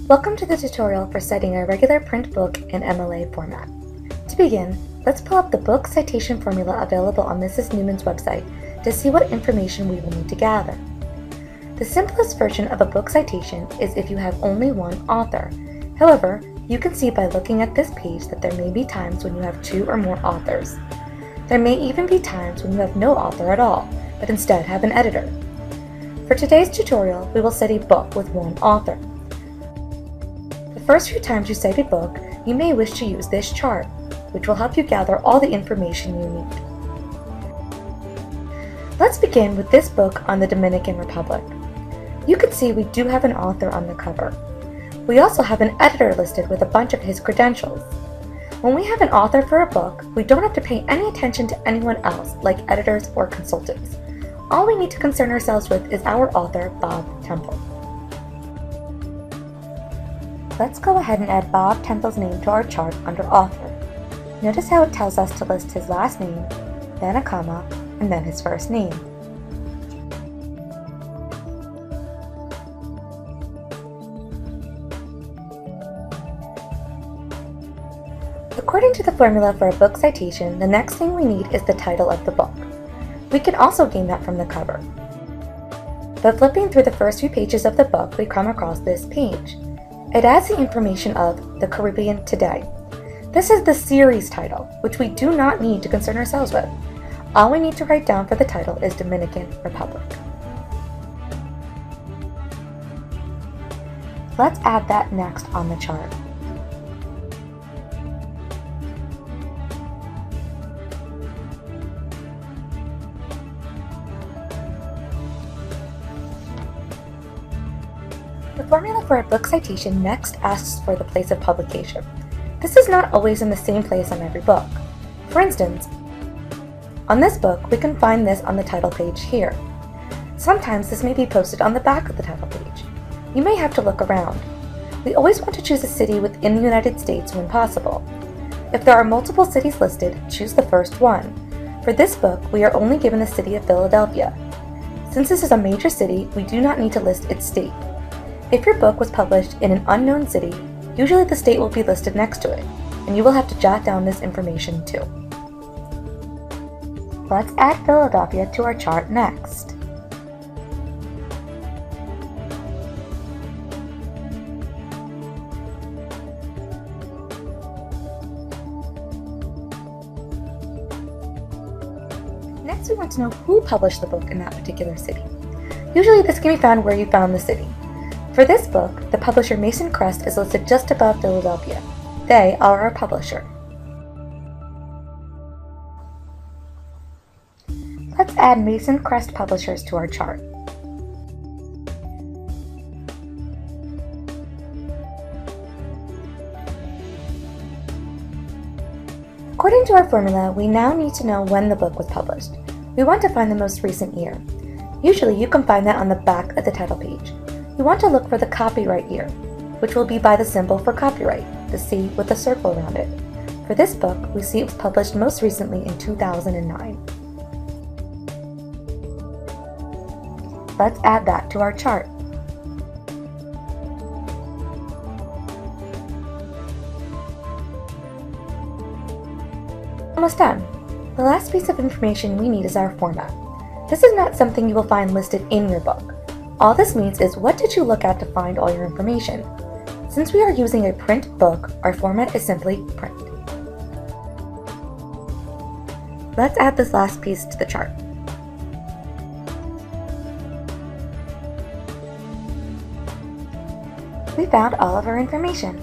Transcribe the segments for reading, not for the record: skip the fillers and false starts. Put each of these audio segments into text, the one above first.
Welcome to the tutorial for citing a regular print book in MLA format. To begin, let's pull up the book citation formula available on Mrs. Newman's website to see what information we will need to gather. The simplest version of a book citation is if you have only one author. However, you can see by looking at this page that there may be times when you have two or more authors. There may even be times when you have no author at all, but instead have an editor. For today's tutorial, we will cite a book with one author. The first few times you cite a book, you may wish to use this chart, which will help you gather all the information you need. Let's begin with this book on the Dominican Republic. You can see we do have an author on the cover. We also have an editor listed with a bunch of his credentials. When we have an author for a book, we don't have to pay any attention to anyone else like editors or consultants. All we need to concern ourselves with is our author, Bob Temple. Let's go ahead and add Bob Temple's name to our chart under author. Notice how it tells us to list his last name, then a comma, and then his first name. According to the formula for a book citation, the next thing we need is the title of the book. We can also gain that from the cover. But flipping through the first few pages of the book, we come across this page. It adds the information of The Caribbean Today. This is the series title, which we do not need to concern ourselves with. All we need to write down for the title is Dominican Republic. Let's add that next on the chart. The formula for a book citation next asks for the place of publication. This is not always in the same place on every book. For instance, on this book, we can find this on the title page here. Sometimes this may be posted on the back of the title page. You may have to look around. We always want to choose a city within the United States when possible. If there are multiple cities listed, choose the first one. For this book, we are only given the city of Philadelphia. Since this is a major city, we do not need to list its state. If your book was published in an unknown city, usually the state will be listed next to it, and you will have to jot down this information too. Let's add Philadelphia to our chart next. Next, we want to know who published the book in that particular city. Usually this can be found where you found the city. For this book, the publisher Mason Crest is listed just above Philadelphia. They are our publisher. Let's add Mason Crest publishers to our chart. According to our formula, we now need to know when the book was published. We want to find the most recent year. Usually you can find that on the back of the title page. We want to look for the copyright year, which will be by the symbol for copyright, the C with a circle around it. For this book, we see it was published most recently in 2009. Let's add that to our chart. Almost done. The last piece of information we need is our format. This is not something you will find listed in your book. All this means is what did you look at to find all your information? Since we are using a print book, our format is simply print. Let's add this last piece to the chart. We found all of our information.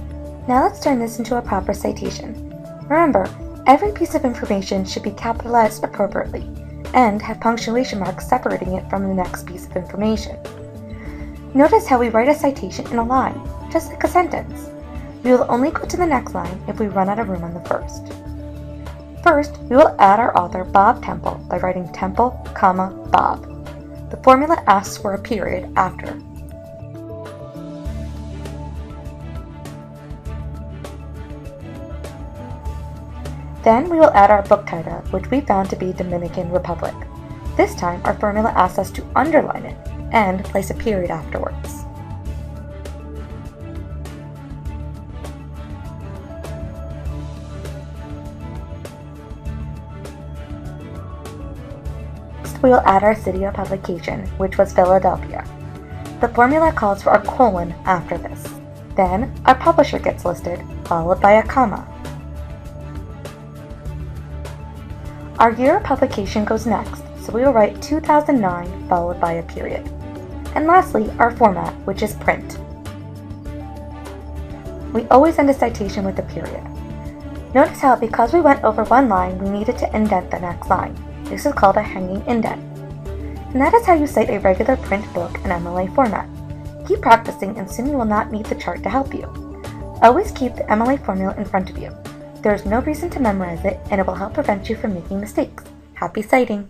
Now let's turn this into a proper citation. Remember, every piece of information should be capitalized appropriately and have punctuation marks separating it from the next piece of information. Notice how we write a citation in a line, just like a sentence. We will only go to the next line if we run out of room on the first. First, we will add our author Bob Temple by writing Temple, comma, Bob. The formula asks for a period after. Then we will add our book title, which we found to be Dominican Republic. This time, our formula asks us to underline it and place a period afterwards. we will add our city of publication, which was Philadelphia. The formula calls for a colon after this. Then, our publisher gets listed, followed by a comma. Our year of publication goes next, so we will write 2009 followed by a period. And lastly, our format, which is print. We always end a citation with a period. Notice how because we went over one line, we needed to indent the next line. This is called a hanging indent. And that is how you cite a regular print book in MLA format. Keep practicing and soon you will not need the chart to help you. Always keep the MLA formula in front of you. There is no reason to memorize it and it will help prevent you from making mistakes. Happy citing!